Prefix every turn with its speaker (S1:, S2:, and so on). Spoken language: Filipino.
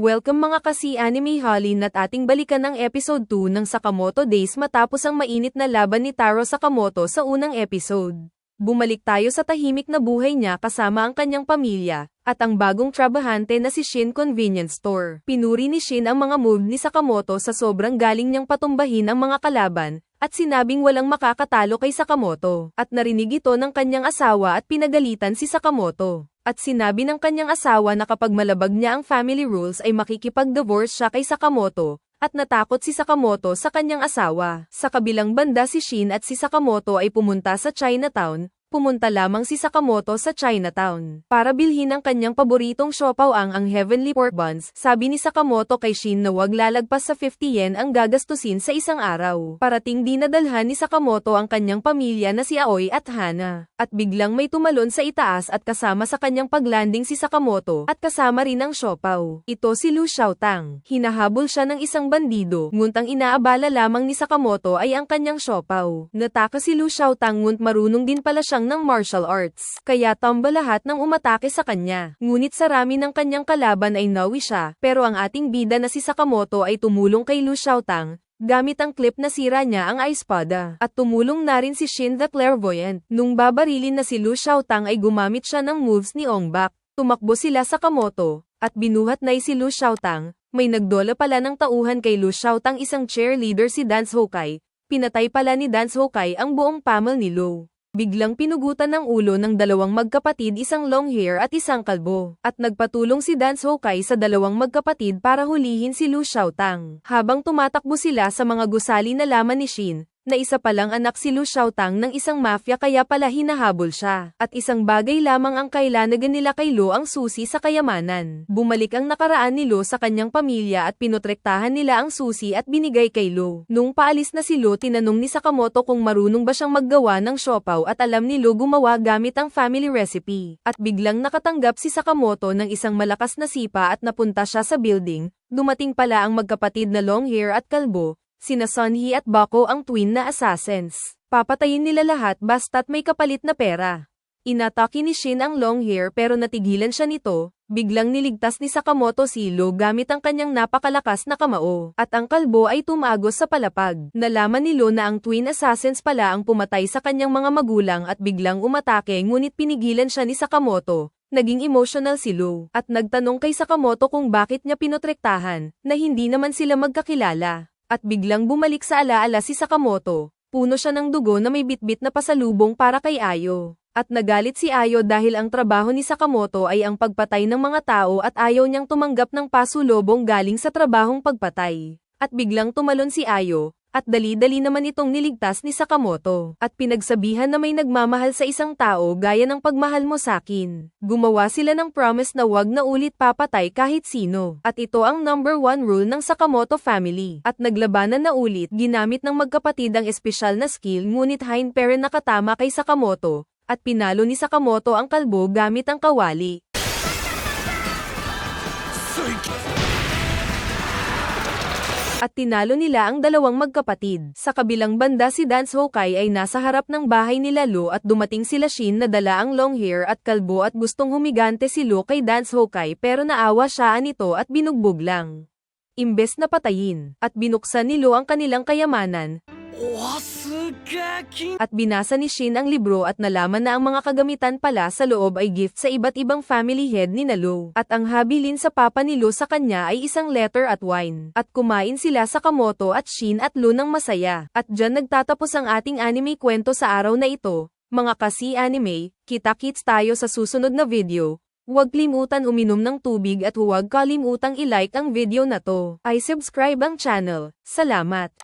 S1: Welcome mga kasi-anime Halin at ating balikan ang episode 2 ng Sakamoto Days matapos ang mainit na laban ni Taro Sakamoto sa unang episode. Bumalik tayo sa tahimik na buhay niya kasama ang kanyang pamilya, at ang bagong trabahante na si Shin Convenience Store. Pinuri ni Shin ang mga move ni Sakamoto sa sobrang galing niyang patumbahin ang mga kalaban, at sinabing walang makakatalo kay Sakamoto. At narinig ito ng kanyang asawa at pinagalitan si Sakamoto. At sinabi ng kanyang asawa na kapag malabag niya ang family rules ay makikipag-divorce siya kay Sakamoto, at natakot si Sakamoto sa kanyang asawa. Sa kabilang banda si Shin at si Sakamoto ay pumunta sa Chinatown. Pumunta lamang si Sakamoto sa Chinatown para bilhin ang kanyang paboritong siopaw ang Heavenly Pork Buns. Sabi ni Sakamoto kay Shin na wag lalagpas sa 50 yen ang gagastusin sa isang araw. Parating dinadalhan ni Sakamoto ang kanyang pamilya na si Aoi at Hana. At biglang may tumalon sa itaas at kasama sa kanyang paglanding si Sakamoto at kasama rin ang siopaw. Ito si Lu Xiaotang. Hinahabol siya ng isang bandido, ngunit ang inaabala lamang ni Sakamoto ay ang kanyang siopaw. Nataka si Lu Xiaotang ngunit marunong din pala siyang ng martial arts, kaya tamba lahat ng umatake sa kanya. Ngunit sa rami ng kanyang kalaban ay nawi siya, pero ang ating bida na si Sakamoto ay tumulong kay Lu Xiaotang. Gamit ang clip na sira niya ang espada, at tumulong na rin si Shin the Clairvoyant. Nung babarilin na si Lu Xiaotang ay gumamit siya ng moves ni Ongbak. Tumakbo sila sa Sakamoto, at binuhat na si Lu Xiaotang. May nagdola pala ng tauhan kay Lu Xiaotang isang cheerleader si Dance Hokai. Pinatay pala ni Dance Hokai ang buong pamel ni Lu. Biglang pinugutan ng ulo ng dalawang magkapatid isang long hair at isang kalbo. At nagpatulong si Dance Hokai sa dalawang magkapatid para hulihin si Lu Xiaotang. Habang tumatakbo sila sa mga gusali na laman ni Shin, na isa palang anak si Lu Xiaotang ng isang mafia kaya pala hinahabol siya. At isang bagay lamang ang kailanagan nila kay Lu ang susi sa kayamanan. Bumalik ang nakaraan ni Lu sa kanyang pamilya at pinotrektahan nila ang susi at binigay kay Lu. Nung paalis na si Lu tinanong ni Sakamoto kung marunong ba siyang maggawa ng siopaw at alam ni Lu gumawa gamit ang family recipe. At biglang nakatanggap si Sakamoto ng isang malakas na sipa at napunta siya sa building. Dumating pala ang magkapatid na long hair at kalbo. Sina Sunhee at Bako ang twin na assassins. Papatayin nila lahat basta't may kapalit na pera. Inatake ni Shin ang long hair pero natigilan siya nito. Biglang niligtas ni Sakamoto si Lu gamit ang kanyang napakalakas na kamao. At ang kalbo ay tumagos sa palapag. Nalaman ni Lu na ang twin assassins pala ang pumatay sa kanyang mga magulang at biglang umatake ngunit pinigilan siya ni Sakamoto. Naging emotional si Lu. At nagtanong kay Sakamoto kung bakit niya pinotrektahan, na hindi naman sila magkakilala. At biglang bumalik sa alaala si Sakamoto. Puno siya ng dugo na may bitbit na pasalubong para kay Ayo. At nagalit si Ayo dahil ang trabaho ni Sakamoto ay ang pagpatay ng mga tao at ayaw niyang tumanggap ng pasulubong galing sa trabahong pagpatay. At biglang tumalon si Ayo, at dali-dali naman itong niligtas ni Sakamoto. At pinagsabihan na may nagmamahal sa isang tao gaya ng pagmahal mo sakin. Gumawa sila ng promise na wag na ulit papatay kahit sino. At ito ang number 1 rule ng Sakamoto family. At naglabanan na ulit, ginamit ng magkapatid ang espesyal na skill ngunit hindi nakatama kay Sakamoto. At pinalo ni Sakamoto ang kalbo gamit ang kawali. At tinalo nila ang dalawang magkapatid. Sa kabilang banda si Dance Hokai ay nasa harap ng bahay nila Lu at dumating sila Shin na dala ang long hair at kalbo at gustong humigante si Lu kay Dance Hokai pero naawa siya nito at binugbog lang. Imbes na patayin, at binuksan ni Lu ang kanilang kayamanan. At binasa ni Shin ang libro at nalaman na ang mga kagamitan pala sa loob ay gift sa iba't ibang family head ni Lu. At ang habilin sa papa ni Lu sa kanya ay isang letter at wine. At kumain sila Sakamoto at Shin at Lu ng masaya. At dyan nagtatapos ang ating anime kwento sa araw na ito. Mga kasi-anime, kita-kits tayo sa susunod na video. Huwag kalimutan uminom ng tubig at huwag kalimutang i-like ang video na to. Ay subscribe ang channel. Salamat!